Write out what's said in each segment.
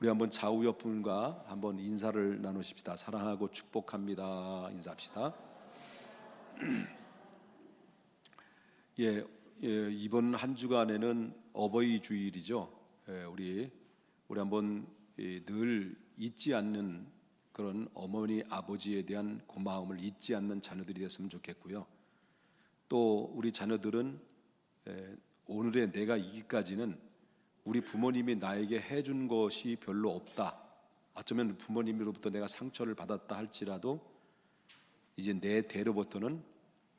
우리 한번 좌우 옆 분과 한번 인사를 나누십시다. 사랑하고 축복합니다. 인사합시다. 이번 한 주간에는 어버이 주일이죠. 우리 한번 늘 잊지 않는 그런 어머니 아버지에 대한 고마움을 잊지 않는 자녀들이 됐으면 좋겠고요. 또 우리 자녀들은 오늘의 내가 이기까지는 우리 부모님이 나에게 해준 것이 별로 없다, 어쩌면 부모님으로부터 내가 상처를 받았다 할지라도 이제 내 대로부터는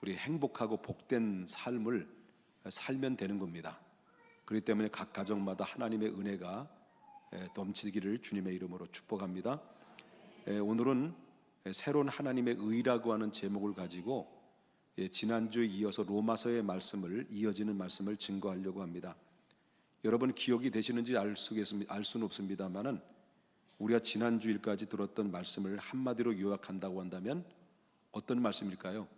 우리 행복하고 복된 삶을 살면 되는 겁니다. 그렇기 때문에 각 가정마다 하나님의 은혜가 넘치기를 주님의 이름으로 축복합니다. 오늘은 새로운 하나님의 의라고 하는 제목을 가지고 지난주에 이어서 로마서의 말씀을, 이어지는 말씀을 증거하려고 합니다. 여러분 기억이 되시는지 알 수는 없습니다만은 우리가 지난주일까지 들었던 말씀을 한마디로 요약한다고 한다면 어떤 말씀일까요?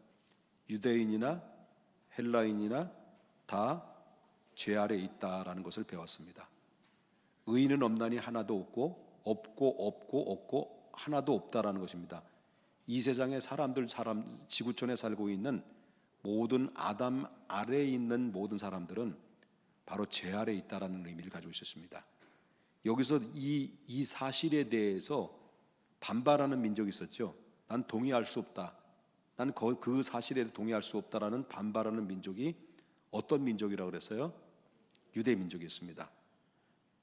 유대인이나 헬라인이나 다 죄 아래 있다라는 것을 배웠습니다. 의인은 없나니 하나도 없고 하나도 없다라는 것입니다. 이 세상의 지구촌에 살고 있는 모든 아담 아래에 있는 모든 사람들은 바로 죄 아래 있다라는 의미를 가지고 있었습니다. 여기서 이 사실에 대해서 반발하는 민족이 있었죠. 난 동의할 수 없다, 난 그 사실에 동의할 수 없다라는 반발하는 민족이 어떤 민족이라고 그랬어요? 유대 민족이었습니다.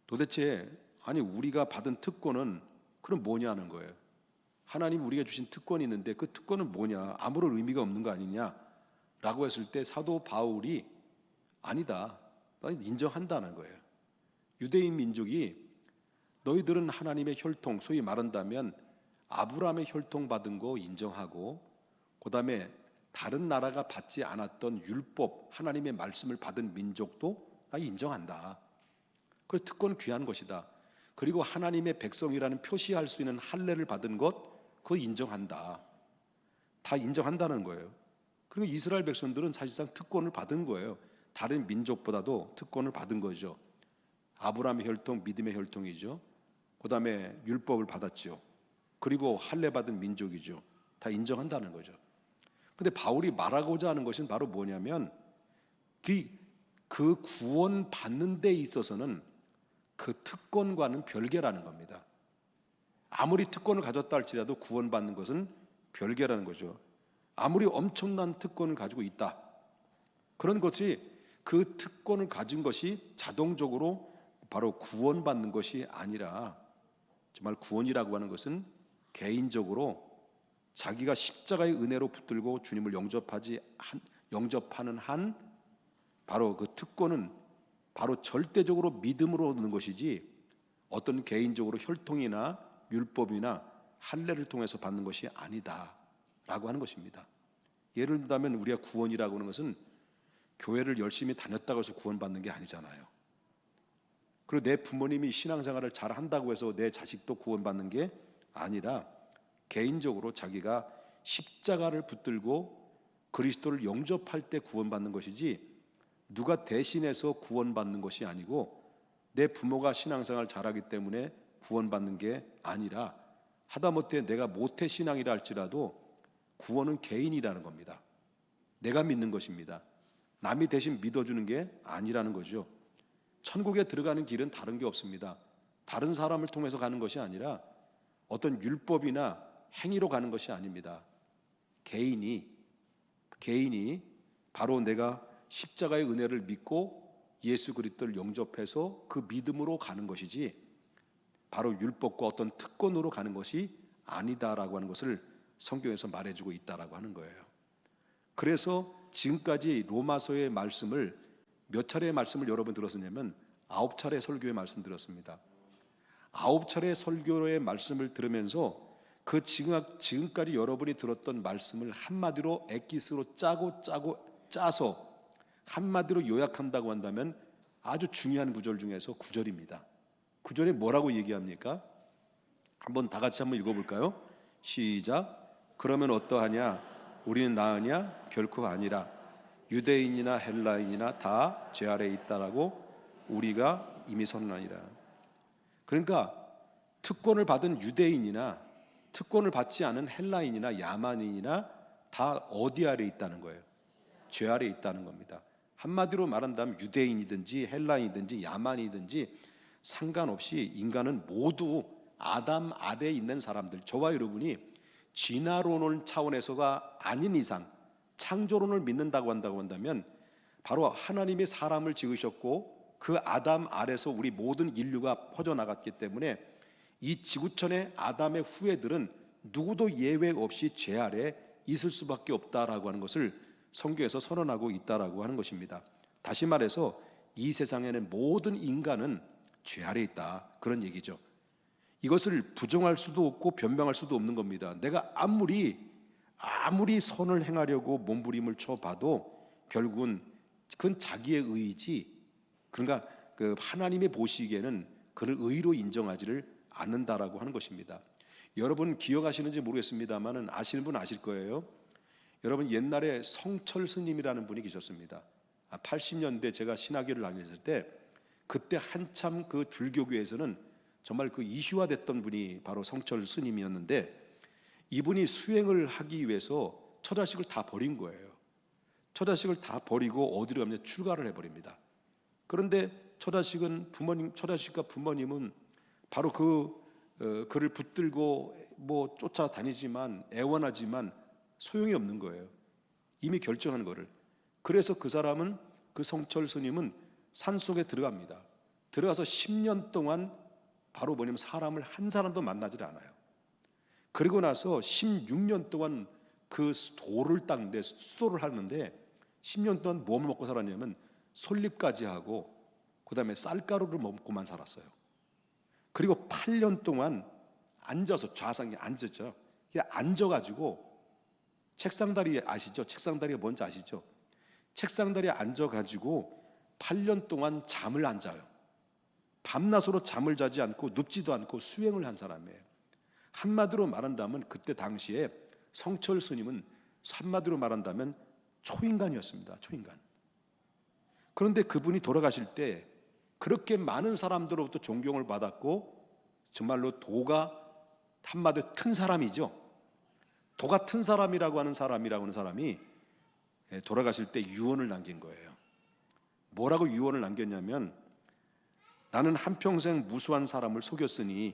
도대체 아니 우리가 받은 특권은 그럼 뭐냐는 거예요. 하나님 우리가 주신 특권이 있는데 그 특권은 뭐냐, 아무런 의미가 없는 거 아니냐라고 했을 때 사도 바울이 아니다, 인정한다는 거예요. 유대인 민족이 너희들은 하나님의 혈통, 소위 말한다면 아브라함의 혈통 받은 거 인정하고, 그 다음에 다른 나라가 받지 않았던 율법, 하나님의 말씀을 받은 민족도 나 인정한다. 그 특권은 귀한 것이다. 그리고 하나님의 백성이라는 표시할 수 있는 할례를 받은 것, 그거 인정한다. 다 인정한다는 거예요. 그리고 이스라엘 백성들은 사실상 특권을 받은 거예요. 다른 민족보다도 특권을 받은 거죠. 아브라함의 혈통, 믿음의 혈통이죠. 그 다음에 율법을 받았죠. 그리고 할례 받은 민족이죠. 다 인정한다는 거죠. 근데 바울이 말하고자 하는 것은 바로 뭐냐면 그 구원 받는 데 있어서는 그 특권과는 별개라는 겁니다. 아무리 특권을 가졌다 할지라도 구원 받는 것은 별개라는 거죠. 아무리 엄청난 특권을 가지고 있다, 그런 것이 그 특권을 가진 것이 자동적으로 바로 구원받는 것이 아니라, 정말 구원이라고 하는 것은 개인적으로 자기가 십자가의 은혜로 붙들고 주님을 영접하는 한 바로 그 특권은 바로 절대적으로 믿음으로 얻는 것이지 어떤 개인적으로 혈통이나 율법이나 할례를 통해서 받는 것이 아니다라고 하는 것입니다. 예를 들자면 우리가 구원이라고 하는 것은 교회를 열심히 다녔다고 해서 구원받는 게 아니잖아요. 그리고 내 부모님이 신앙생활을 잘 한다고 해서 내 자식도 구원받는 게 아니라 개인적으로 자기가 십자가를 붙들고 그리스도를 영접할 때 구원받는 것이지, 누가 대신해서 구원받는 것이 아니고, 내 부모가 신앙생활을 잘하기 때문에 구원받는 게 아니라, 하다못해 내가 모태 신앙이라 할지라도 구원은 개인이라는 겁니다. 내가 믿는 것입니다. 남이 대신 믿어주는 게 아니라는 거죠. 천국에 들어가는 길은 다른 게 없습니다. 다른 사람을 통해서 가는 것이 아니라 어떤 율법이나 행위로 가는 것이 아닙니다. 개인이 바로 내가 십자가의 은혜를 믿고 예수 그리스도를 영접해서 그 믿음으로 가는 것이지, 바로 율법과 어떤 특권으로 가는 것이 아니다라고 하는 것을 성경에서 말해주고 있다라고 하는 거예요. 그래서 지금까지 로마서의 말씀을 몇 차례의 말씀을 여러분 들었느냐면 9차례 설교의 말씀 들었습니다. 9차례 설교의 말씀을 들으면서 그 지금까지 여러분이 들었던 말씀을 한마디로 엑기스로 짜서 한마디로 요약한다고 한다면 아주 중요한 구절 중에서 9절입니다. 9절에 뭐라고 얘기합니까? 한번 다 같이 한번 읽어볼까요? 시작. 그러면 어떠하냐? 우리는 나으냐? 결코 아니라. 유대인이나 헬라인이나 다 죄 아래에 있다라고 우리가 이미 선언하니라. 그러니까 특권을 받은 유대인이나 특권을 받지 않은 헬라인이나 야만인이나 다 어디 아래 있다는 거예요? 죄 아래 있다는 겁니다. 한마디로 말한다면 유대인이든지 헬라인이든지 야만이든지 상관없이 인간은 모두 아담 아래에 있는 사람들, 저와 여러분이 진화론을 차원에서가 아닌 이상 창조론을 믿는다고 한다면 바로 하나님이 사람을 지으셨고 그 아담 아래서 우리 모든 인류가 퍼져나갔기 때문에 이 지구촌의 아담의 후예들은 누구도 예외 없이 죄 아래 있을 수밖에 없다라고 하는 것을 성경에서 선언하고 있다라고 하는 것입니다. 다시 말해서 이 세상에는 모든 인간은 죄 아래 있다, 그런 얘기죠. 이것을 부정할 수도 없고 변명할 수도 없는 겁니다. 내가 아무리 선을 행하려고 몸부림을 쳐봐도 결국은 그건 자기의 의지, 그러니까 그 하나님이 보시기에는 그를 의로 인정하지를 않는다라고 하는 것입니다. 여러분 기억하시는지 모르겠습니다만은 아시는 분 아실 거예요. 여러분 옛날에 성철 스님이라는 분이 계셨습니다. 80년대 제가 신학교를 다녔을 때 그때 한참 그 불교계에서는 정말 그 이슈화됐던 분이 바로 성철 스님이었는데, 이분이 수행을 하기 위해서 처자식을 다 버린 거예요. 처자식을 다 버리고 어디로 가면 출가를 해버립니다. 그런데 처자식과 부모님은 바로 그를 붙들고 뭐 쫓아다니지만 애원하지만 소용이 없는 거예요. 이미 결정한 거를. 그래서 그 사람은, 그 성철 스님은 산속에 들어갑니다. 들어가서 10년 동안 바로 뭐냐면 사람을 한 사람도 만나질 않아요. 그리고 나서 16년 동안 그 돌을 닦는데, 수도를 하는데 10년 동안 뭐 먹고 살았냐면 솔잎까지 하고 그 다음에 쌀가루를 먹고만 살았어요. 그리고 8년 동안 앉아서, 좌상에 앉았죠. 앉아가지고 책상다리 아시죠? 책상다리가 뭔지 아시죠? 책상다리에 앉아가지고 8년 동안 잠을 안 자요. 밤낮으로 잠을 자지 않고 눕지도 않고 수행을 한 사람이에요. 한마디로 말한다면 그때 당시에 성철 스님은 한마디로 말한다면 초인간이었습니다. 초인간. 그런데 그분이 돌아가실 때 그렇게 많은 사람들로부터 존경을 받았고 정말로 도가 한마디로 튼 사람이죠. 도 같은 사람이라고 하는 사람이 돌아가실 때 유언을 남긴 거예요. 뭐라고 유언을 남겼냐면, 나는 한평생 무수한 사람을 속였으니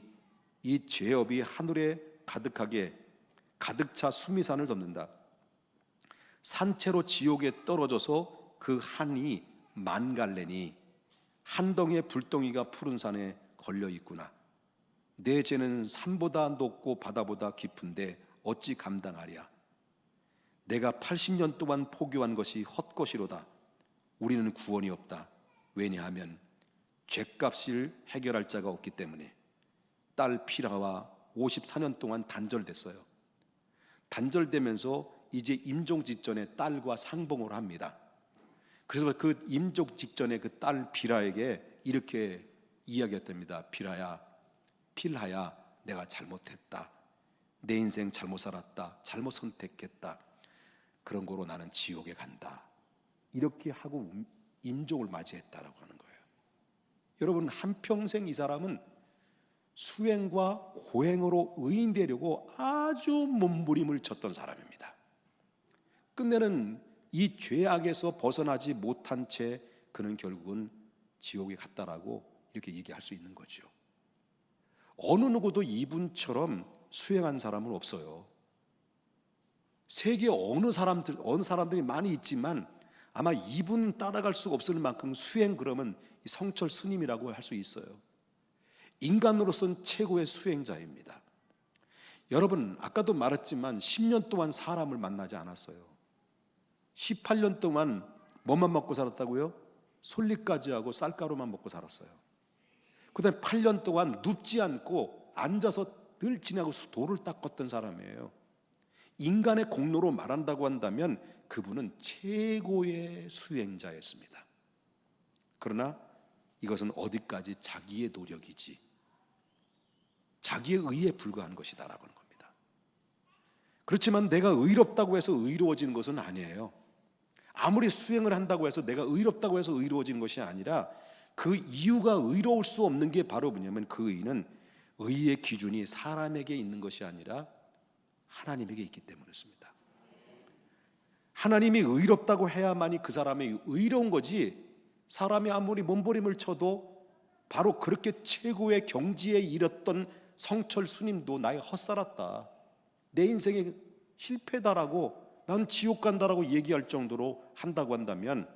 이 죄업이 하늘에 가득하게 가득 차 수미산을 덮는다. 산채로 지옥에 떨어져서 그 한이 만갈래니 한 덩이의 불덩이가 푸른 산에 걸려 있구나. 내 죄는 산보다 높고 바다보다 깊은데 어찌 감당하랴. 내가 80년 동안 포교한 것이 헛것이로다. 우리는 구원이 없다. 왜냐하면 죄값을 해결할 자가 없기 때문에. 딸 피라와 54년 동안 단절됐어요. 단절되면서 이제 임종 직전에 딸과 상봉을 합니다. 그래서 그 임종 직전에 그 딸 비라에게 이렇게 이야기했답니다. 필하야, 내가 잘못했다. 내 인생 잘못 살았다. 잘못 선택했다. 그런 거로 나는 지옥에 간다. 이렇게 하고 임종을 맞이했다라고 하는 거예요. 여러분, 한평생 이 사람은 수행과 고행으로 의인되려고 아주 몸부림을 쳤던 사람입니다. 끝내는 이 죄악에서 벗어나지 못한 채 그는 결국은 지옥에 갔다라고 이렇게 얘기할 수 있는 거죠. 어느 누구도 이분처럼 수행한 사람은 없어요. 세계 어느 사람들이 많이 있지만 아마 이분 따라갈 수가 없을 만큼 수행, 그러면 성철 스님이라고 할 수 있어요. 인간으로서는 최고의 수행자입니다. 여러분, 아까도 말했지만 10년 동안 사람을 만나지 않았어요. 18년 동안 뭐만 먹고 살았다고요? 솔잎까지 하고 쌀가루만 먹고 살았어요. 그 다음에 8년 동안 눕지 않고 앉아서 늘 지나고 돌을 닦았던 사람이에요. 인간의 공로로 말한다고 한다면 그분은 최고의 수행자였습니다. 그러나 이것은 어디까지 자기의 노력이지 자기의 의에 불과한 것이다라고 하는 겁니다. 그렇지만 내가 의롭다고 해서 의로워지는 것은 아니에요. 아무리 수행을 한다고 해서 내가 의롭다고 해서 의로워지는 것이 아니라 그 이유가 의로울 수 없는 게 바로 뭐냐면 그 의는 의의 기준이 사람에게 있는 것이 아니라 하나님에게 있기 때문이었습니다. 하나님이 의롭다고 해야만이 그 사람이 의로운 거지, 사람이 아무리 몸부림을 쳐도 바로 그렇게 최고의 경지에 이르렀던 성철 스님도 나의 헛살았다, 내 인생이 실패다라고, 난 지옥 간다라고 얘기할 정도로 한다고 한다면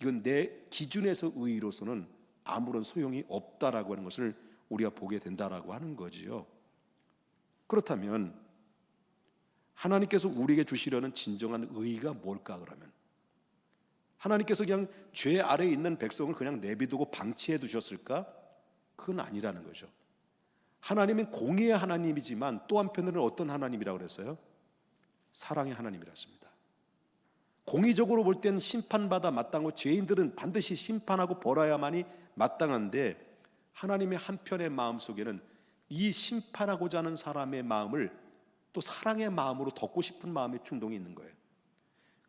이건 내 기준에서 의로서는 아무런 소용이 없다라고 하는 것을 우리가 보게 된다라고 하는 거지요. 그렇다면 하나님께서 우리에게 주시려는 진정한 의의가 뭘까? 그러면 하나님께서 그냥 죄 아래에 있는 백성을 그냥 내비두고 방치해 두셨을까? 그건 아니라는 거죠. 하나님은 공의의 하나님이지만 또 한편으로는 어떤 하나님이라고 그랬어요? 사랑의 하나님이었습니다. 공의적으로 볼 때는 심판받아 마땅하고 죄인들은 반드시 심판하고 벌어야만이 마땅한데, 하나님의 한편의 마음속에는 이 심판하고자 하는 사람의 마음을 또 사랑의 마음으로 덮고 싶은 마음의 충동이 있는 거예요.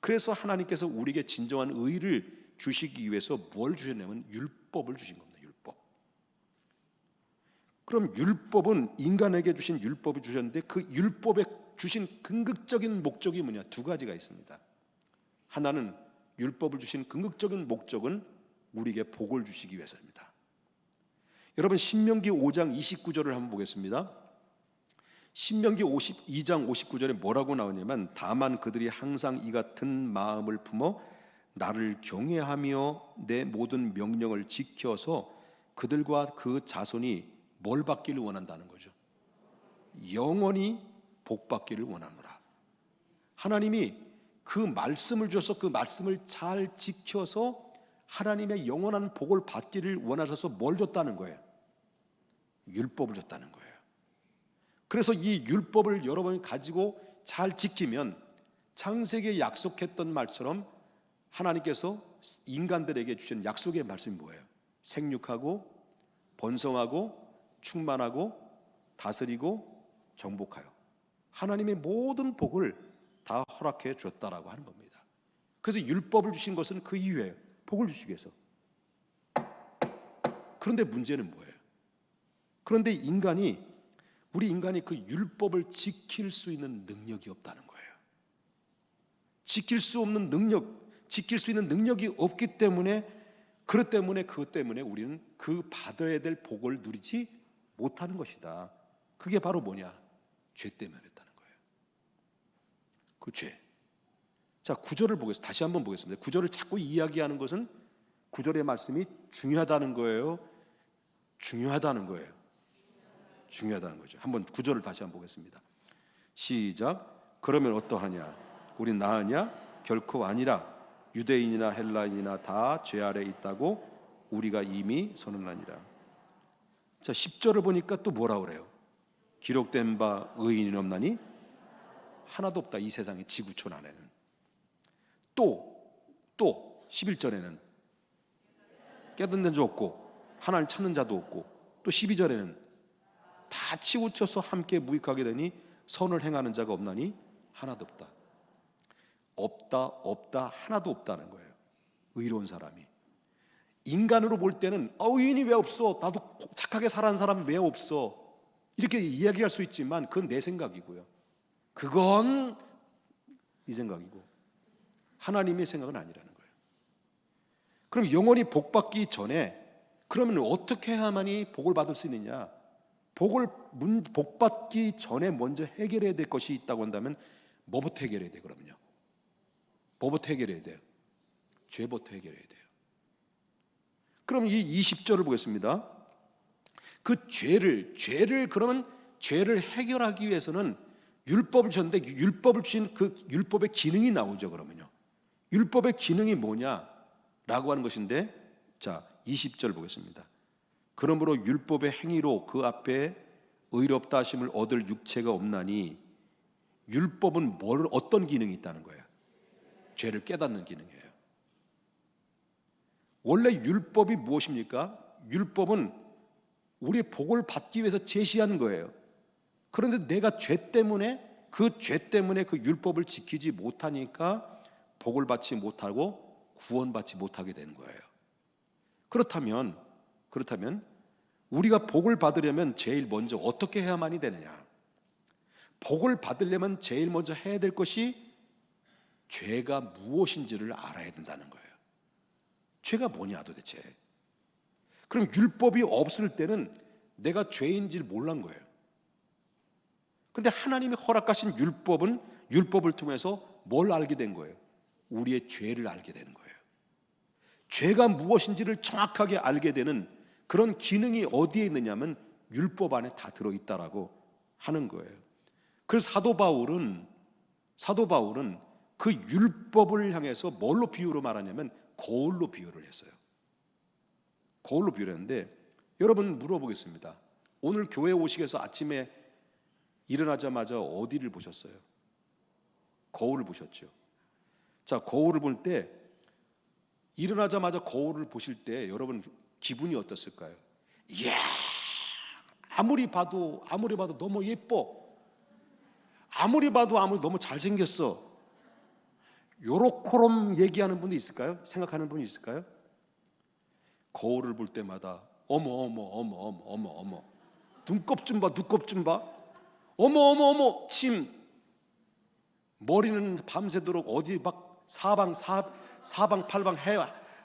그래서 하나님께서 우리에게 진정한 의를 주시기 위해서 뭘 주셨냐면 율법을 주신 겁니다. 율법. 그럼 율법은, 인간에게 주신 율법을 주셨는데 그 율법에 주신 궁극적인 목적이 뭐냐? 두 가지가 있습니다. 하나는, 율법을 주신 궁극적인 목적은 우리에게 복을 주시기 위해서입니다. 여러분, 신명기 5장 29절을 한번 보겠습니다. 신명기 52장 59절에 뭐라고 나오냐면, 다만 그들이 항상 이 같은 마음을 품어 나를 경외하며 내 모든 명령을 지켜서 그들과 그 자손이 뭘 받기를 원한다는 거죠? 영원히 복 받기를 원하노라. 하나님이 그 말씀을 주셔서 그 말씀을 잘 지켜서 하나님의 영원한 복을 받기를 원하셔서 뭘 줬다는 거예요? 율법을 줬다는 거예요. 그래서 이 율법을 여러분이 가지고 잘 지키면 창세기에 약속했던 말처럼 하나님께서 인간들에게 주신 약속의 말씀이 뭐예요? 생육하고 번성하고 충만하고 다스리고 정복하여, 하나님의 모든 복을 다 허락해 줬다라고 하는 겁니다. 그래서 율법을 주신 것은 그 이유예요. 복을 주시기 위해서. 그런데 문제는 뭐예요? 그런데 우리 인간이 그 율법을 지킬 수 있는 능력이 없다는 거예요. 지킬 수 있는 능력이 없기 때문에, 그것 때문에 우리는 그 받아야 될 복을 누리지 못하는 것이다. 그게 바로 뭐냐? 죄 때문에 그랬다는 거예요. 그 죄. 자, 9절을 보겠습니다. 다시 한번 보겠습니다. 9절을 자꾸 이야기하는 것은 9절의 말씀이 중요하다는 거예요. 중요하다는 거죠. 한번 9절을 다시 한번 보겠습니다. 시작. 그러면 어떠하냐? 우리 나으냐? 결코 아니라. 유대인이나 헬라인이나 다 죄 아래 있다고 우리가 이미 선언하니라. 자, 10절을 보니까 또 뭐라 그래요? 기록된 바 의인이 없나니 하나도 없다, 이 세상의 지구촌 안에는. 또 11절에는 깨닫는 자 없고 하나님 찾는 자도 없고, 또 12절에는 다 치우쳐서 함께 무익하게 되니 선을 행하는 자가 없나니 하나도 없다. 없다 하나도 없다는 거예요. 의로운 사람이. 인간으로 볼 때는 의인이 왜 없어? 나도 착하게 살아가는 사람이 왜 없어? 이렇게 이야기할 수 있지만 그건 내 생각이고요. 그건 네 생각이고 하나님의 생각은 아니라는 거예요. 그럼 영원히 복 받기 전에 그러면 어떻게 해야만이 복을 받을 수 있느냐? 복 받기 전에 먼저 해결해야 될 것이 있다고 한다면 뭐부터 해결해야 돼요? 그러면요, 뭐부터 해결해야 돼요? 죄부터 해결해야 돼요. 그럼 이 20절을 보겠습니다. 그 죄를 해결하기 위해서는 율법을 주셨는데, 율법을 주신 그 율법의 기능이 나오죠. 그러면요, 율법의 기능이 뭐냐라고 하는 것인데, 자, 20절 보겠습니다. 그러므로 율법의 행위로 그 앞에 의롭다 하심을 얻을 육체가 없나니. 율법은 어떤 기능이 있다는 거예요? 죄를 깨닫는 기능이에요. 원래 율법이 무엇입니까? 율법은 우리의 복을 받기 위해서 제시한 거예요. 그런데 내가 죄 때문에 그 율법을 지키지 못하니까 복을 받지 못하고 구원받지 못하게 되는 거예요. 그렇다면 우리가 복을 받으려면 제일 먼저 어떻게 해야만이 되느냐? 복을 받으려면 제일 먼저 해야 될 것이 죄가 무엇인지를 알아야 된다는 거예요. 죄가 뭐냐 도대체? 그럼 율법이 없을 때는 내가 죄인지를 몰란 거예요. 근데 하나님이 허락하신 율법을 통해서 뭘 알게 된 거예요? 우리의 죄를 알게 되는 거예요. 죄가 무엇인지를 정확하게 알게 되는 그런 기능이 어디에 있느냐면 율법 안에 다 들어있다라고 하는 거예요. 그래서 사도 바울은 그 율법을 향해서 뭘로 비유로 말하냐면 거울로 비유를 했어요. 거울로 비유를 했는데 여러분 물어보겠습니다. 오늘 교회 오시게서 아침에 일어나자마자 어디를 보셨어요? 거울을 보셨죠. 자, 거울을 볼 때 일어나자마자 거울을 보실 때 여러분 기분이 어떻을까요? 이야, 아무리 봐도 너무 예뻐. 아무리 봐도 너무 잘생겼어. 요렇게럼 얘기하는 분이 있을까요? 생각하는 분이 있을까요? 거울을 볼 때마다 어머 눈곱 좀 봐. 어머 침. 머리는 밤새도록 어디 막 사방팔방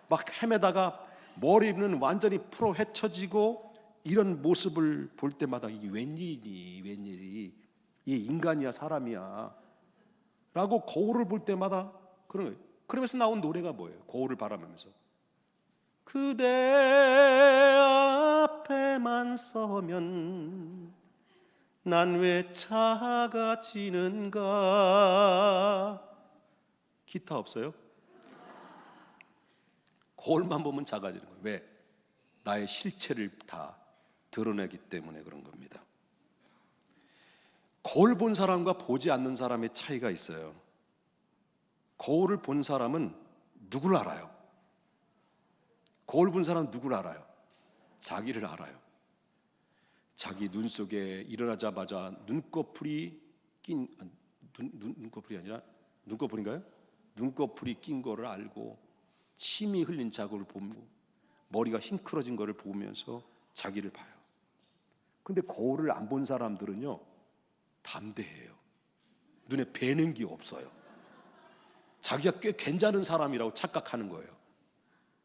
막 헤매다가 머리는 완전히 풀어 헤쳐지고 이런 모습을 볼 때마다 이게 웬일이 이 인간이야 사람이야 라고 거울을 볼 때마다 그런 거예요. 그러면서 나온 노래가 뭐예요? 거울을 바라보면서 그대 앞에만 서면 난 왜 작아지는가. 기타 없어요? 거울만 보면 작아지는 거예요. 왜? 나의 실체를 다 드러내기 때문에 그런 겁니다. 거울 본 사람과 보지 않는 사람의 차이가 있어요. 거울을 본 사람은 누구를 알아요? 거울 본 사람은 누구를 알아요? 자기를 알아요. 자기 눈 속에 일어나자마자 눈꺼풀이 낀 거를 알고 침이 흘린 자국을 보고 머리가 흰크러진 거를 보면서 자기를 봐요. 근데 거울을 안 본 사람들은요 담대해요. 눈에 뵈는 게 없어요. 자기가 꽤 괜찮은 사람이라고 착각하는 거예요.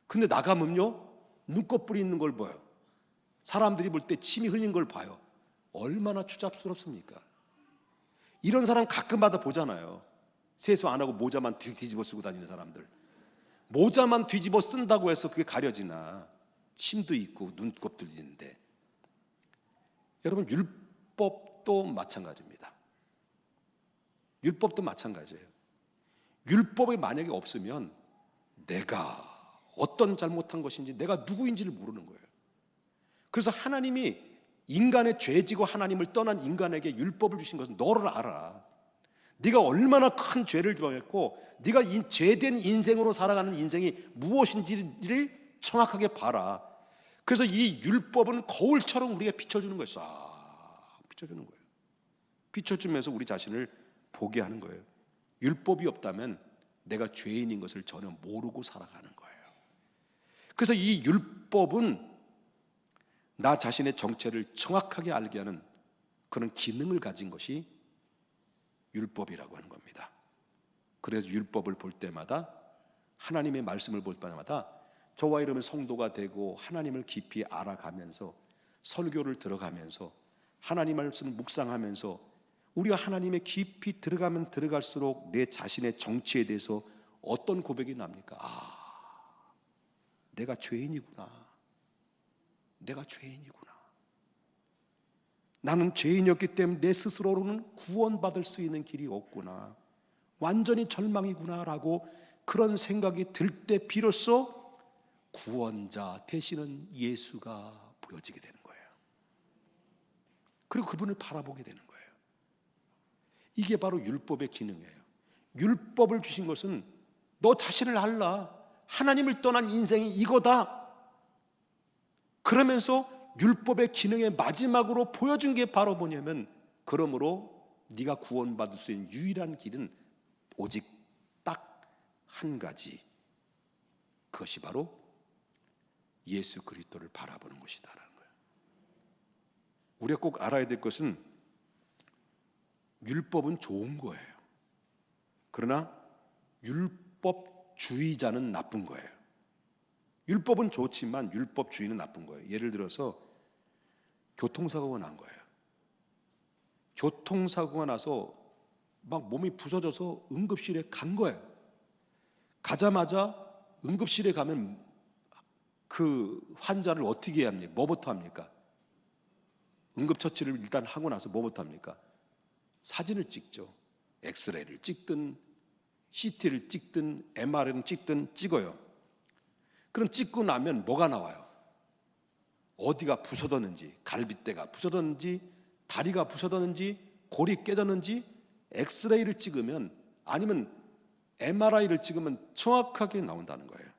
근데 나가면요 눈꺼풀이 있는 걸 봐요. 사람들이 볼 때 침이 흘린 걸 봐요. 얼마나 추잡스럽습니까? 이런 사람 가끔마다 보잖아요. 세수 안 하고 모자만 뒤집어 쓰고 다니는 사람들. 모자만 뒤집어 쓴다고 해서 그게 가려지나. 침도 있고 눈곱도 있는데. 여러분 율법도 마찬가지입니다. 율법도 마찬가지예요. 율법이 만약에 없으면 내가 어떤 잘못한 것인지 내가 누구인지를 모르는 거예요. 그래서 하나님이 인간의 죄지고 하나님을 떠난 인간에게 율법을 주신 것은 너를 알아. 네가 얼마나 큰 죄를 저질렀고 네가 죄된 인생으로 살아가는 인생이 무엇인지를 정확하게 봐라. 그래서 이 율법은 거울처럼 우리에게 비춰주는 거예요. 싹 비춰주는 거예요. 비춰주면서 우리 자신을 보게 하는 거예요. 율법이 없다면 내가 죄인인 것을 전혀 모르고 살아가는 거예요. 그래서 이 율법은 나 자신의 정체를 정확하게 알게 하는 그런 기능을 가진 것이 율법이라고 하는 겁니다. 그래서 율법을 볼 때마다 하나님의 말씀을 볼 때마다 저와 이러면 성도가 되고 하나님을 깊이 알아가면서 설교를 들어가면서 하나님 말씀을 묵상하면서 우리가 하나님의 깊이 들어가면 들어갈수록 내 자신의 정체에 대해서 어떤 고백이 납니까? 내가 죄인이구나. 내가 죄인이구나. 나는 죄인이었기 때문에 내 스스로로는 구원받을 수 있는 길이 없구나. 완전히 절망이구나라고 그런 생각이 들 때 비로소 구원자 되시는 예수가 보여지게 되는 거예요. 그리고 그분을 바라보게 되는 거예요. 이게 바로 율법의 기능이에요. 율법을 주신 것은 너 자신을 알라. 하나님을 떠난 인생이 이거다. 그러면서 율법의 기능의 마지막으로 보여준 게 바로 뭐냐면 그러므로 네가 구원받을 수 있는 유일한 길은 오직 딱 한 가지. 그것이 바로 예수 그리스도를 바라보는 것이다라는 거예요. 우리가 꼭 알아야 될 것은 율법은 좋은 거예요. 그러나 율법주의자는 나쁜 거예요. 율법은 좋지만 율법주의는 나쁜 거예요. 예를 들어서 교통사고가 난 거예요. 교통사고가 나서 막 몸이 부서져서 응급실에 간 거예요. 가자마자 응급실에 가면 그 환자를 어떻게 해야 합니까? 뭐부터 합니까? 응급처치를 일단 하고 나서 뭐부터 합니까? 사진을 찍죠. 엑스레이를 찍든 CT를 찍든 MRI를 찍든 찍어요. 그럼 찍고 나면 뭐가 나와요? 어디가 부서졌는지, 갈비뼈가 부서졌는지, 다리가 부서졌는지, 골이 깨졌는지 엑스레이를 찍으면, 아니면 MRI를 찍으면 정확하게 나온다는 거예요.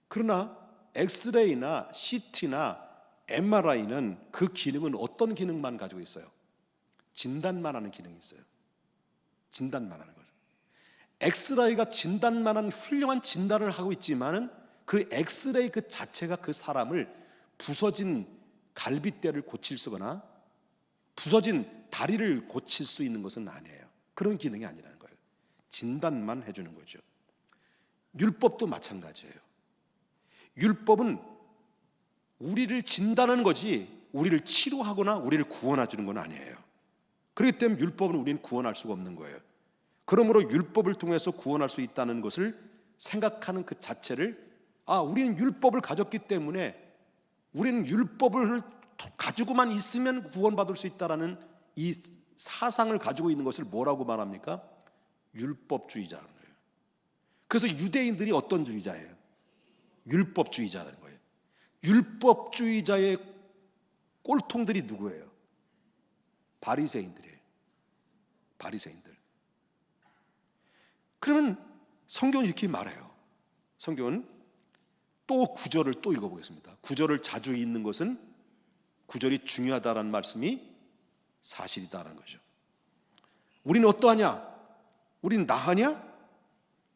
그러나 엑스레이나 CT나 MRI는 그 기능은 어떤 기능만 가지고 있어요? 진단만 하는 기능이 있어요. 진단만 하는 거죠. 엑스레이가 진단만 하는 훌륭한 진단을 하고 있지만은 그 엑스레이 그 자체가 그 사람을 부서진 갈비뼈를 고칠 수거나 부서진 다리를 고칠 수 있는 것은 아니에요. 그런 기능이 아니라는 거예요. 진단만 해주는 거죠. 율법도 마찬가지예요. 율법은 우리를 진단하는 거지 우리를 치료하거나 우리를 구원해 주는 건 아니에요. 그렇기 때문에 율법은 우리는 구원할 수가 없는 거예요. 그러므로 율법을 통해서 구원할 수 있다는 것을 생각하는 그 자체를, 우리는 율법을 가졌기 때문에 우리는 율법을 가지고만 있으면 구원받을 수 있다라는 이 사상을 가지고 있는 것을 뭐라고 말합니까? 율법주의자라는 거예요. 그래서 유대인들이 어떤 주의자예요? 율법주의자라는 거예요. 율법주의자의 꼴통들이 누구예요? 바리새인들이에요. 바리새인들. 그러면 성경은 이렇게 말해요. 성경은 또 구절을 또 읽어보겠습니다. 구절을 자주 읽는 것은 구절이 중요하다라는 말씀이 사실이다라는 거죠. 우리는 어떠하냐? 우리는 나하냐?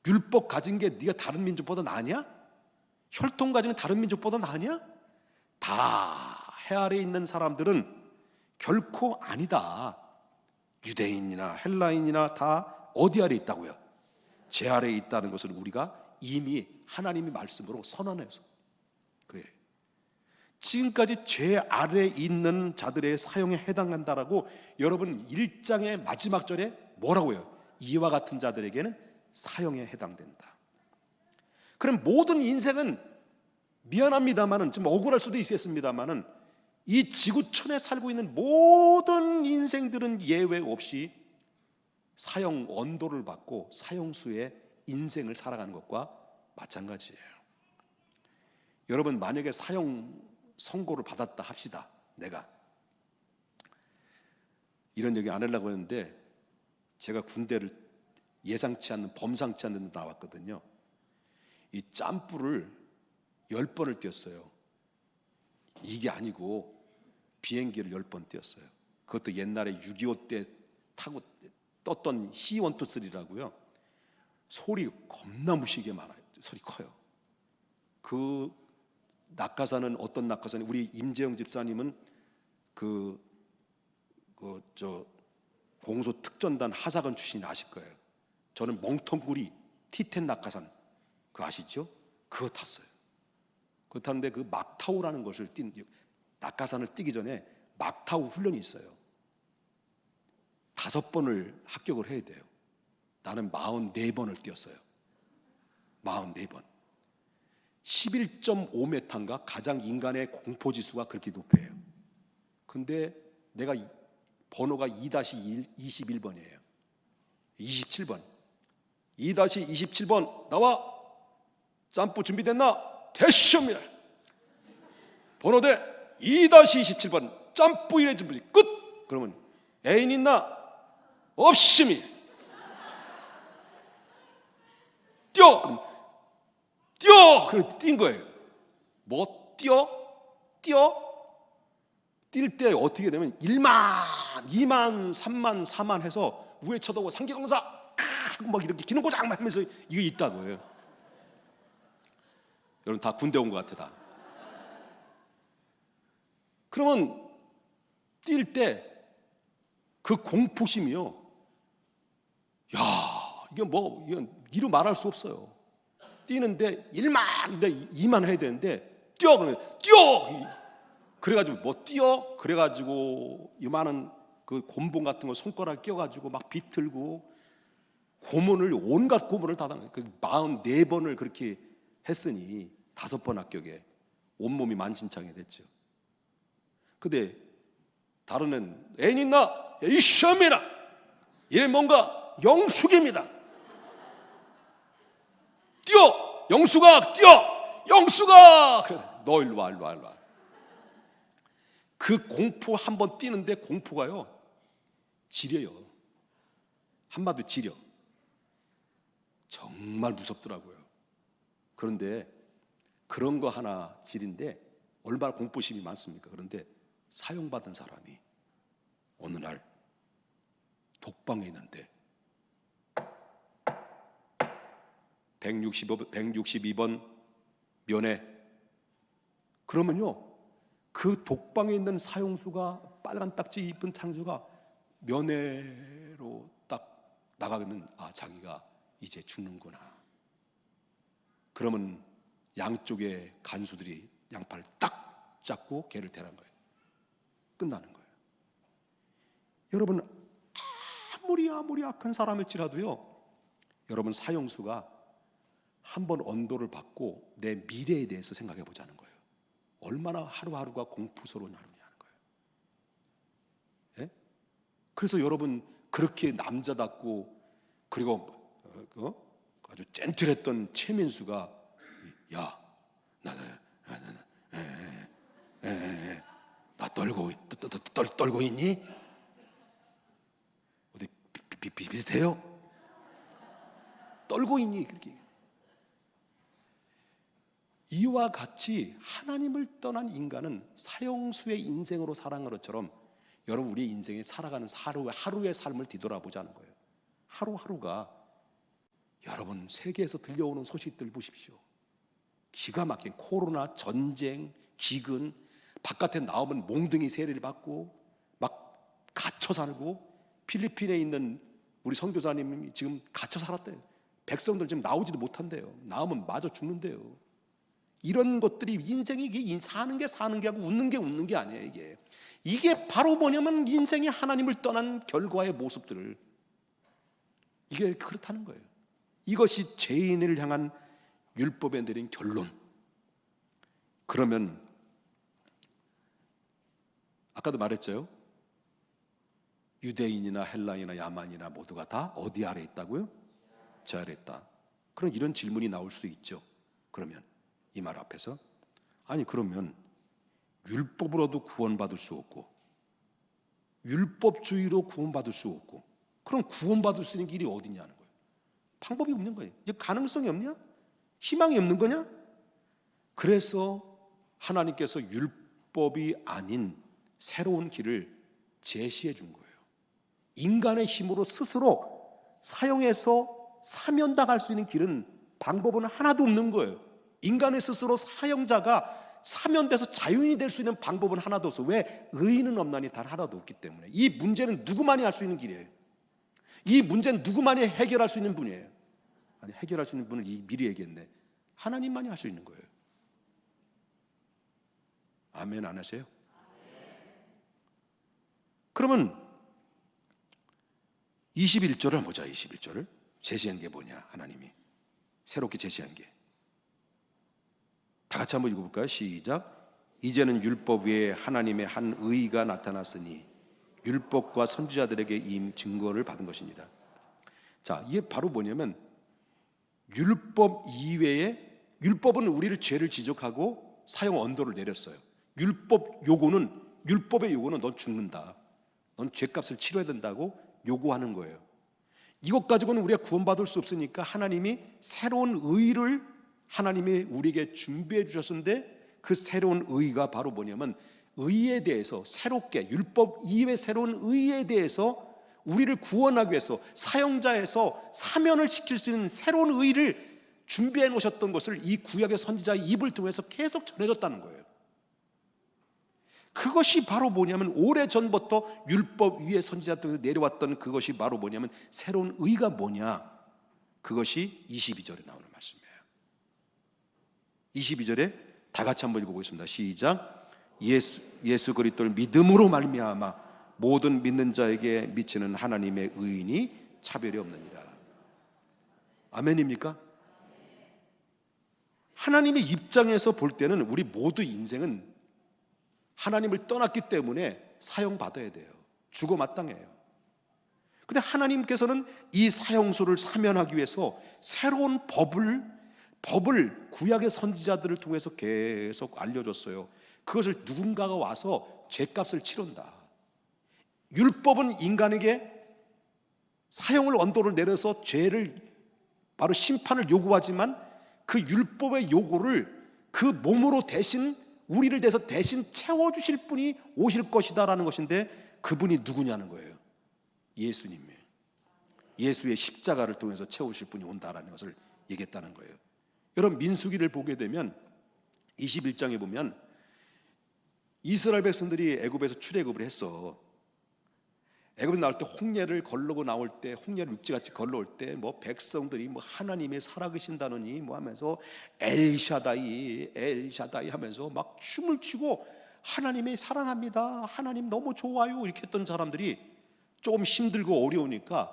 율법 가진 게 네가 다른 민족보다 나으냐? 혈통 가진 게 다른 민족보다 나으냐? 다 해 아래에 있는 사람들은 결코 아니다. 유대인이나 헬라인이나 다 어디 아래에 있다고요? 제 아래에 있다는 것을 우리가 이미 하나님의 말씀으로 선언해서, 그래, 지금까지 죄 아래에 있는 자들의 사형에 해당한다라고 여러분 1장의 마지막 절에 뭐라고요? 이와 같은 자들에게는 사형에 해당된다. 그럼 모든 인생은, 미안합니다만은 좀 억울할 수도 있겠습니다만은, 이 지구촌에 살고 있는 모든 인생들은 예외 없이 사형 언도를 받고 사형수의 인생을 살아가는 것과 마찬가지예요. 여러분, 만약에 사형 선고를 받았다 합시다. 내가 이런 얘기 안 하려고 했는데 제가 군대를 예상치 않는, 범상치 않는 데 나왔거든요. 이 짬뿌를 10번을 뛰었어요. 이게 아니고 비행기를 10번 뛰었어요. 그것도 옛날에 6.25 때 타고 떴던 C123라고요. 소리 겁나 무시게 많아요. 소리 커요. 그 낙하산은 어떤 낙하산이, 우리 임재영 집사님은 공소 특전단 하사관 출신이 아실 거예요. 저는 멍텅구리 T10 낙하산, 그거 아시죠? 그거 탔어요. 그거 타는데 그 막타우라는 것을 낙하산을 뛰기 전에 막타우 훈련이 있어요. 5번을 합격을 해야 돼요. 나는 44번을 뛰었어요. 44번. 11.5m인가 가장 인간의 공포지수가 그렇게 높아요. 근데 내가 번호가 2-21번이에요. 27번. 2-27번 나와. 짬뿌 준비됐나? 됐습니다. 번호대 2-27번 짬뿌 이래 준비 끝. 그러면 애인 있나? 없습니다. 뛰어. 그럼 뛰어. 그럼 뛴 거예요. 뭐 뛰어? 뛸 때 어떻게 되면 1만, 2만, 3만, 4만 해서 위에 쳐다보고 상계공사 하고 막 이렇게 기능고장 하면서 이게 있다고요. 여러분 다 군대 온 것 같아 다. 그러면 뛸 때 그 공포심이요. 야, 이건 이루 말할 수 없어요. 뛰는데 1만, 2만 해야 되는데 뛰어 그러면 뛰어. 그래가지고 뭐 뛰어 그래가지고 이만한 그 곤봉 같은 거 손가락 끼워가지고 막 비틀고 고문을 온갖 고문을 다 당해. 그 44번을 그렇게 했으니 5번 합격에 온몸이 만신창이 됐죠. 근데 다른 애는 있나? 이 시험이나 얘 뭔가 영숙입니다. 뛰어 영숙아 뛰어 영숙아. 그래, 너 일로 와 일로 와 일로 와. 그 공포 한번 뛰는데 공포가요 지려요. 한마디로 지려. 정말 무섭더라고요. 그런데 그런 거 하나 지린데 얼마나 공포심이 많습니까? 그런데 사용받은 사람이 어느 날 독방에 있는데 162번 면회. 그러면요 그 독방에 있는 사형수가 빨간 딱지 입은 창조가 면회로 딱 나가면 자기가 이제 죽는구나. 그러면 양쪽의 간수들이 양팔을 딱 잡고 개를 대란 거예요. 끝나는 거예요. 여러분 아무리 악한 사람일지라도요 여러분 사형수가 한번 언도를 받고 내 미래에 대해서 생각해 보자는 거예요. 얼마나 하루하루가 공포스러운 하루냐는 거예요. 예? 그래서 여러분 그렇게 남자답고 그리고 아주 젠틀했던 최민수가 야, 나 떨고 있니? 어디 비슷해요? 떨고 있니? 그렇게. 이와 같이 하나님을 떠난 인간은 사형수의 인생으로 살아간 것처럼 여러분 우리의 인생에 살아가는 하루의 삶을 뒤돌아보자는 거예요. 하루하루가 여러분 세계에서 들려오는 소식들 보십시오. 기가 막힌 코로나, 전쟁, 기근, 바깥에 나오면 몽둥이 세례를 받고 막 갇혀 살고, 필리핀에 있는 우리 선교사님이 지금 갇혀 살았대요. 백성들 지금 나오지도 못한대요. 나오면 마저 죽는데요. 이런 것들이 인생이 이게 사는 게 하고 웃는 게 아니에요. 이게 바로 뭐냐면 인생이 하나님을 떠난 결과의 모습들을, 이게 그렇다는 거예요. 이것이 죄인을 향한 율법에 내린 결론. 그러면 아까도 말했죠. 유대인이나 헬라인이나 야만이나 모두가 다 어디 아래 있다고요? 제 아래 있다. 그럼 이런 질문이 나올 수 있죠. 그러면 이 말 앞에서 아니 그러면 율법으로도 구원받을 수 없고 율법주의로 구원받을 수 없고 그럼 구원받을 수 있는 길이 어디냐는 거예요. 방법이 없는 거예요. 이제 가능성이 없냐? 희망이 없는 거냐? 그래서 하나님께서 율법이 아닌 새로운 길을 제시해 준 거예요. 인간의 힘으로 스스로 사용해서 사면당할 수 있는 길은, 방법은 하나도 없는 거예요. 인간의 스스로 사형자가 사면돼서 자유인이 될 수 있는 방법은 하나도 없어. 왜? 의인은 없나니 단 하나도 없기 때문에. 이 문제는 누구만이 할 수 있는 길이에요. 이 문제는 누구만이 해결할 수 있는 분이에요. 아니, 해결할 수 있는 분을 미리 얘기했네. 하나님만이 할 수 있는 거예요. 아멘 안 하세요? 그러면 21절을 보자. 21절을 제시한 게 뭐냐? 하나님이 새롭게 제시한 게. 다 같이 한번 읽어볼까요? 시작. 이제는 율법 외에 하나님의 한 의가 나타났으니 율법과 선지자들에게 임 증거를 받은 것입니다. 자, 이게 바로 뭐냐면 율법 이외에, 율법은 우리를 죄를 지적하고 사형 언도를 내렸어요. 율법의 요구는 넌 죽는다, 넌 죄값을 치러야 된다고 요구하는 거예요. 이것 가지고는 우리가 구원받을 수 없으니까 하나님이 새로운 의를 하나님이 우리에게 준비해 주셨는데, 그 새로운 의가 바로 뭐냐면 의에 대해서 새롭게, 율법 이외의 새로운 의에 대해서 우리를 구원하기 위해서 사형자에서 사면을 시킬 수 있는 새로운 의를 준비해 놓으셨던 것을 이 구약의 선지자의 입을 통해서 계속 전해졌다는 거예요. 그것이 바로 뭐냐면 오래전부터 율법 위에 선지자들에서 내려왔던 그것이 바로 뭐냐면 새로운 의가 뭐냐, 그것이 22절에 나오는 말씀이에요. 22절에 다 같이 한번 읽어보겠습니다. 시작. 예수 그리스도를 믿음으로 말미암아 모든 믿는 자에게 미치는 하나님의 의인이 차별이 없느니라. 아멘입니까? 하나님의 입장에서 볼 때는 우리 모두 인생은 하나님을 떠났기 때문에 사형받아야 돼요. 죽어 마땅해요. 그런데 하나님께서는 이 사형수를 사면하기 위해서 새로운 법을 구약의 선지자들을 통해서 계속 알려줬어요. 그것을 누군가가 와서 죄값을 치른다. 율법은 인간에게 사형을 언도를 내려서 죄를 바로 심판을 요구하지만 그 율법의 요구를 그 몸으로 대신 우리를 대해서 대신 채워주실 분이 오실 것이다라는 것인데 그분이 누구냐는 거예요. 예수님이에요. 예수의 십자가를 통해서 채우실 분이 온다라는 것을 얘기했다는 거예요. 여러분 민수기를 보게 되면 21장에 보면 이스라엘 백성들이 애굽에서 출애굽을 했어. 애굽에 나올 때 홍해를 걸르고 나올 때 홍해를 육지같이 걸러올 때 뭐 백성들이 뭐 하나님의 살아계신다느니 뭐 하면서 엘샤다이 하면서 막 춤을 추고 하나님의 사랑합니다, 하나님 너무 좋아요 이렇게 했던 사람들이 조금 힘들고 어려우니까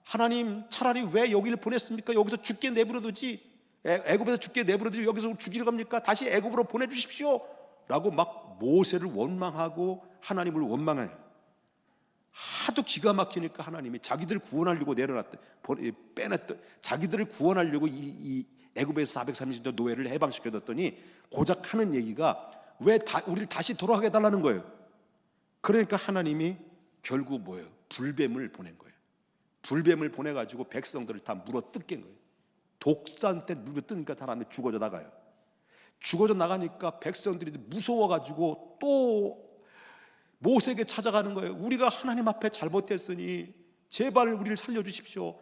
하나님 차라리 왜 여기를 보냈습니까? 여기서 죽게 내버려두지, 애굽에서 죽게 내버려두지 여기서 죽이러 갑니까? 다시 애굽으로 보내주십시오 라고 막 모세를 원망하고 하나님을 원망해요. 하도 기가 막히니까 하나님이 자기들 구원하려고 빼냈던, 자기들을 구원하려고 이 애굽에서 430년 노예를 해방시켜뒀더니 고작 하는 얘기가 왜 우리를 다시 돌아가게 해달라는 거예요. 그러니까 하나님이 결국 뭐예요? 불뱀을 보낸 거예요. 불뱀을 보내가지고 백성들을 다 물어 뜯긴 거예요. 독사한테 물어 뜯으니까 사람들이 죽어져 나가요. 죽어져 나가니까 백성들이 무서워가지고 또 모세에게 찾아가는 거예요. 우리가 하나님 앞에 잘못했으니 제발 우리를 살려주십시오.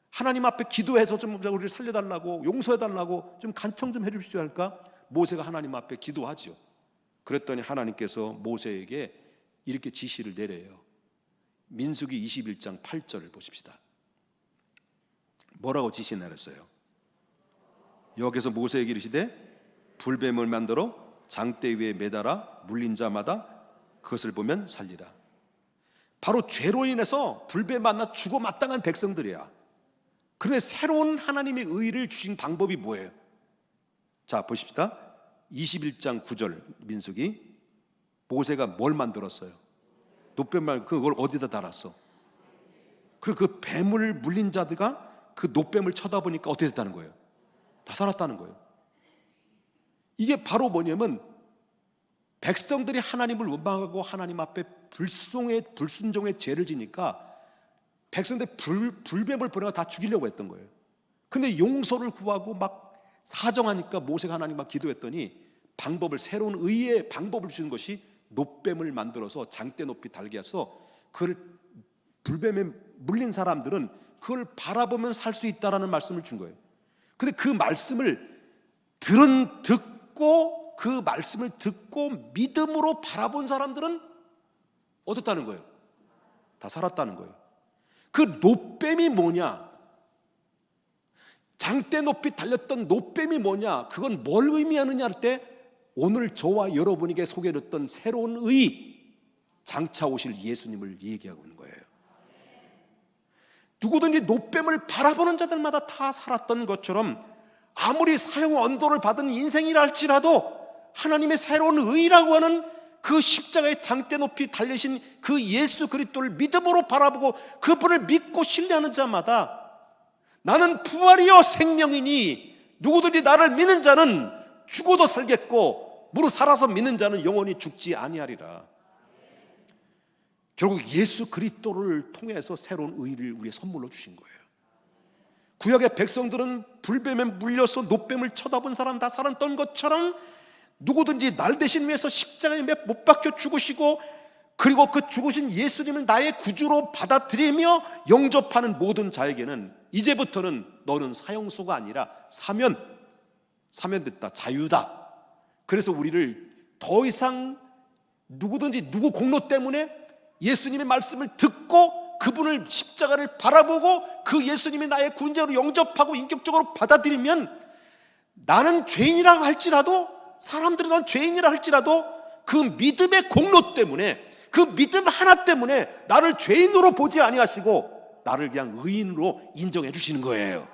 하나님 앞에 기도해서 좀 우리를 살려달라고, 용서해달라고 좀 간청 좀 해주십시오 할까? 모세가 하나님 앞에 기도하죠. 그랬더니 하나님께서 모세에게 이렇게 지시를 내려요. 민수기 21장 8절을 보십시다. 뭐라고 지시 내렸어요? 여기서 모세에게 이르시되 불뱀을 만들어 장대 위에 매달아 물린 자마다 그것을 보면 살리라. 바로 죄로 인해서 불뱀 만나 죽어 마땅한 백성들이야. 그런데 새로운 하나님의 의를 주신 방법이 뭐예요? 자 보십시다. 21장 9절 민수기. 모세가 뭘 만들었어요? 노뱀 말고 그걸 어디다 달았어? 그리고 그 뱀을 물린 자들가 그 노뱀을 쳐다보니까 어떻게 됐다는 거예요? 다 살았다는 거예요. 이게 바로 뭐냐면 백성들이 하나님을 원망하고 하나님 앞에 불순종의 죄를 지니까 백성들이 불뱀을 보내가 다 죽이려고 했던 거예요. 그런데 용서를 구하고 막 사정하니까 모세가 하나님 막 기도했더니 새로운 의의 방법을 주는 것이 노뱀을 만들어서 장대 높이 달게 해서 그걸 불뱀에 물린 사람들은 그걸 바라보면 살 수 있다라는 말씀을 준 거예요. 그런데 그 말씀을 그 말씀을 듣고 믿음으로 바라본 사람들은 어떻다는 거예요? 다 살았다는 거예요. 그 노뱀이 뭐냐? 장대 높이 달렸던 노뱀이 뭐냐? 그건 뭘 의미하느냐 할 때 오늘 저와 여러분에게 소개했던 새로운 의, 장차 오실 예수님을 얘기하고 있는 거예요. 누구든지 노뱀을 바라보는 자들마다 다 살았던 것처럼 아무리 사형 언도를 받은 인생이라 할지라도 하나님의 새로운 의라고 하는 그 십자가의 장대 높이 달리신 그 예수 그리스도를 믿음으로 바라보고 그분을 믿고 신뢰하는 자마다 나는 부활이요 생명이니 누구든지 나를 믿는 자는 죽어도 살겠고 무릇 살아서 믿는 자는 영원히 죽지 아니하리라. 결국 예수 그리스도를 통해서 새로운 의를 우리의 선물로 주신 거예요. 구약의 백성들은 불뱀에 물려서 노뱀을 쳐다본 사람 다 살았던 것처럼 누구든지 날 대신 위해서 십자가에 못 박혀 죽으시고 그리고 그 죽으신 예수님을 나의 구주로 받아들이며 영접하는 모든 자에게는 이제부터는 너는 사형수가 아니라 사면됐다, 자유다. 그래서 우리를 더 이상 누구든지 누구 공로 때문에 예수님의 말씀을 듣고 그분을 십자가를 바라보고 그 예수님이 나의 구원자로 영접하고 인격적으로 받아들이면 나는 죄인이라 할지라도, 사람들이 난 죄인이라 할지라도 그 믿음의 공로 때문에, 그 믿음 하나 때문에 나를 죄인으로 보지 아니하시고 나를 그냥 의인으로 인정해 주시는 거예요.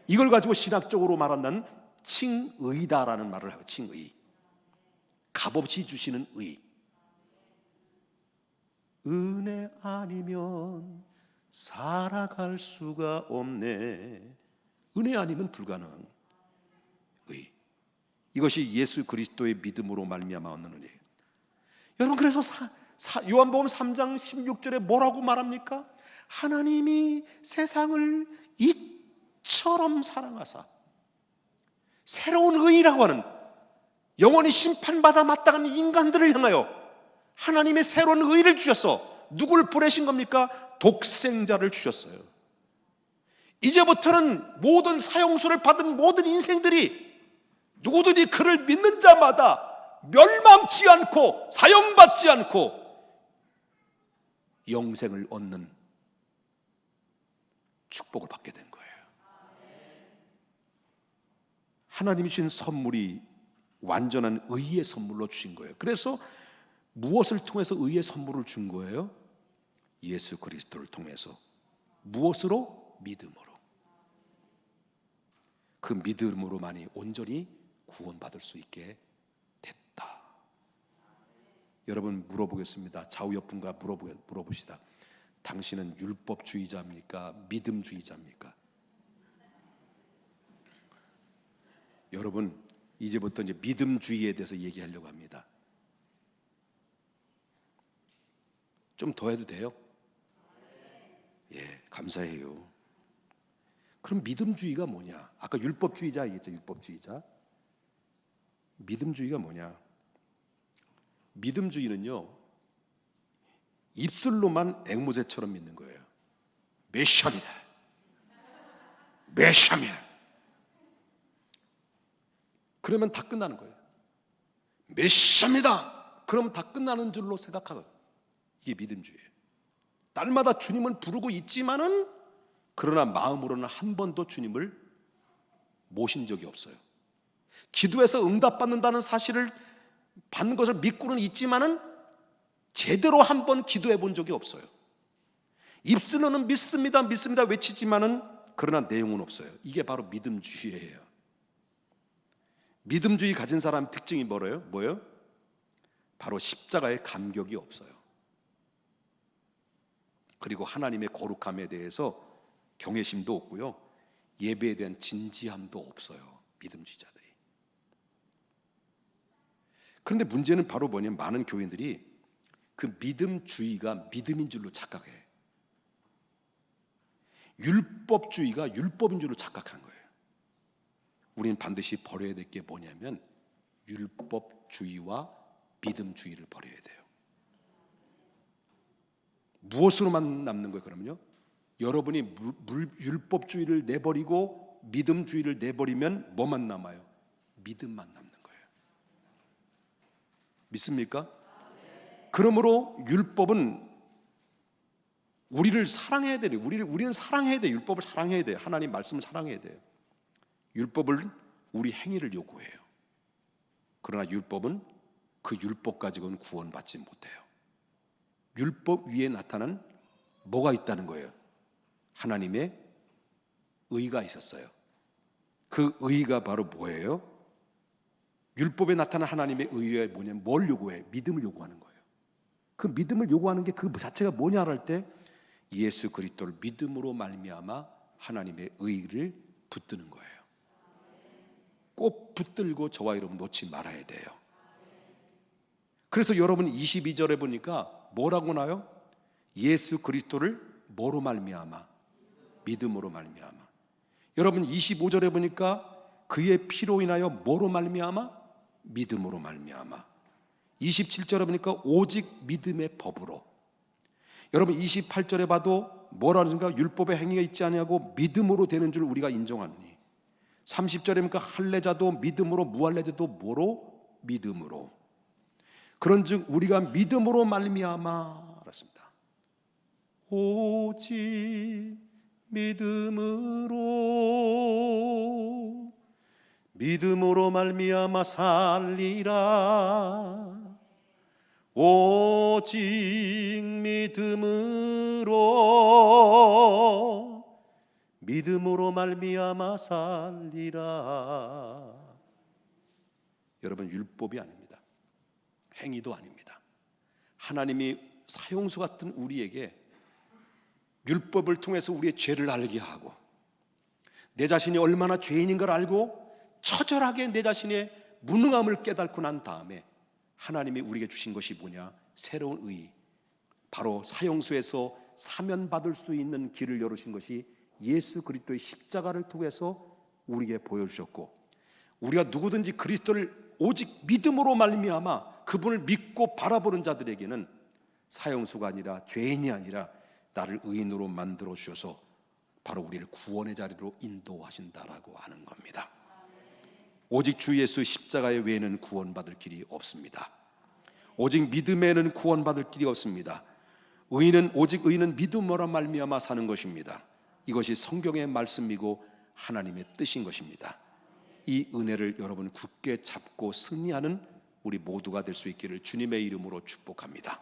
이걸 가지고 신학적으로 말한다는 칭의다라는 말을 하고, 칭의, 값없이 주시는 의. 은혜 아니면 살아갈 수가 없네. 은혜 아니면 불가능한 의. 이것이 예수 그리스도의 믿음으로 말미암아 얻는 은혜예요. 여러분, 그래서 요한복음 3장 16절에 뭐라고 말합니까? 하나님이 세상을 이처럼 사랑하사, 새로운 의라고 하는, 영원히 심판받아 마땅한 인간들을 향하여 하나님의 새로운 의를 주셔서 누구를 보내신 겁니까? 독생자를 주셨어요. 이제부터는 모든 사형수를 받은 모든 인생들이 누구든지 그를 믿는 자마다 멸망치 않고 사형받지 않고 영생을 얻는 축복을 받게 된 거예요. 하나님이 주신 선물이 완전한 의의 선물로 주신 거예요. 그래서 무엇을 통해서 의의 선물을 준 거예요? 예수 그리스도를 통해서. 무엇으로? 믿음으로. 그 믿음으로만이 온전히 구원받을 수 있게 됐다. 여러분, 물어보겠습니다. 좌우옆분과 물어보시다. 당신은 율법주의자입니까? 믿음주의자입니까? 여러분, 이제부터 이제 믿음주의에 대해서 얘기하려고 합니다. 좀 더 해도 돼요? 예, 감사해요. 그럼 믿음주의가 뭐냐? 아까 율법주의자 얘기했죠, 율법주의자. 믿음주의가 뭐냐? 믿음주의는요, 입술로만 앵무새처럼 믿는 거예요. 메시아입니다. 메시아입니다. 그러면 다 끝나는 거예요. 메시아입니다. 그러면 다 끝나는 줄로 생각하거든요. 이게 믿음주의예요. 날마다 주님을 부르고 있지만은, 그러나 마음으로는 한 번도 주님을 모신 적이 없어요. 기도해서 응답받는다는 사실을 받는 것을 믿고는 있지만은 제대로 한 번 기도해 본 적이 없어요. 입술로는 믿습니다, 믿습니다 외치지만은 그러나 내용은 없어요. 이게 바로 믿음주의예요. 믿음주의 가진 사람의 특징이 뭐예요? 바로 십자가에 감격이 없어요. 그리고 하나님의 거룩함에 대해서 경외심도 없고요, 예배에 대한 진지함도 없어요, 믿음주의자들이. 그런데 문제는 바로 뭐냐면, 많은 교인들이 그 믿음주의가 믿음인 줄로 착각해. 율법주의가 율법인 줄로 착각한 거예요. 우리는 반드시 버려야 될 게 뭐냐면 율법주의와 믿음주의를 버려야 돼요. 무엇으로만 남는 거예요? 그러면요, 여러분이 율법주의를 내버리고 믿음주의를 내버리면 뭐만 남아요? 믿음만 남는 거예요. 믿습니까? 그러므로 율법은 우리를 사랑해야 돼요. 우리는 사랑해야 돼요. 율법을 사랑해야 돼요. 하나님 말씀을 사랑해야 돼요. 율법은 우리 행위를 요구해요. 그러나 율법은 그 율법 가지고는 구원받지 못해요. 율법 위에 나타난 뭐가 있다는 거예요? 하나님의 의가 있었어요. 그 의가 바로 뭐예요? 율법에 나타난 하나님의 의가 뭐냐면 뭘 요구해? 믿음을 요구하는 거예요. 그 믿음을 요구하는 게 그 자체가 뭐냐 할 때, 예수 그리스도를 믿음으로 말미암아 하나님의 의를 붙드는 거예요. 꼭 붙들고 저와 여러분 놓지 말아야 돼요. 그래서 여러분 22절에 보니까 뭐라고 나요? 예수 그리스도를 뭐로 말미암아? 믿음으로 말미암아. 여러분 25절에 보니까 그의 피로 인하여 뭐로 말미암아? 믿음으로 말미암아. 27절에 보니까 오직 믿음의 법으로. 여러분 28절에 봐도 뭐라는가? 율법의 행위가 있지 아니하고 믿음으로 되는 줄 우리가 인정하니. 30절에 보니까 할례자도 믿음으로, 무할례자도 뭐로? 믿음으로. 그런즉 우리가 믿음으로 말미암아 알았습니다. 오직 믿음으로 말미암아 살리라. 오직 믿음으로 말미암아 살리라. 여러분, 율법이 아닙니다. 행위도 아닙니다. 하나님이 사형수 같은 우리에게 율법을 통해서 우리의 죄를 알게 하고 내 자신이 얼마나 죄인인 걸 알고 처절하게 내 자신의 무능함을 깨닫고 난 다음에 하나님이 우리에게 주신 것이 뭐냐? 새로운 의, 바로 사형수에서 사면받을 수 있는 길을 열어주신 것이 예수 그리스도의 십자가를 통해서 우리에게 보여주셨고, 우리가 누구든지 그리스도를 오직 믿음으로 말미암아 그분을 믿고 바라보는 자들에게는 사형수가 아니라, 죄인이 아니라 나를 의인으로 만들어 주셔서 바로 우리를 구원의 자리로 인도하신다라고 하는 겁니다. 오직 주 예수 십자가의 외에는 구원받을 길이 없습니다. 오직 믿음에는 구원받을 길이 없습니다. 오직 의인은 믿음으로 말미암아 사는 것입니다. 이것이 성경의 말씀이고 하나님의 뜻인 것입니다. 이 은혜를 여러분 굳게 잡고 승리하는 우리 모두가 될 수 있기를 주님의 이름으로 축복합니다.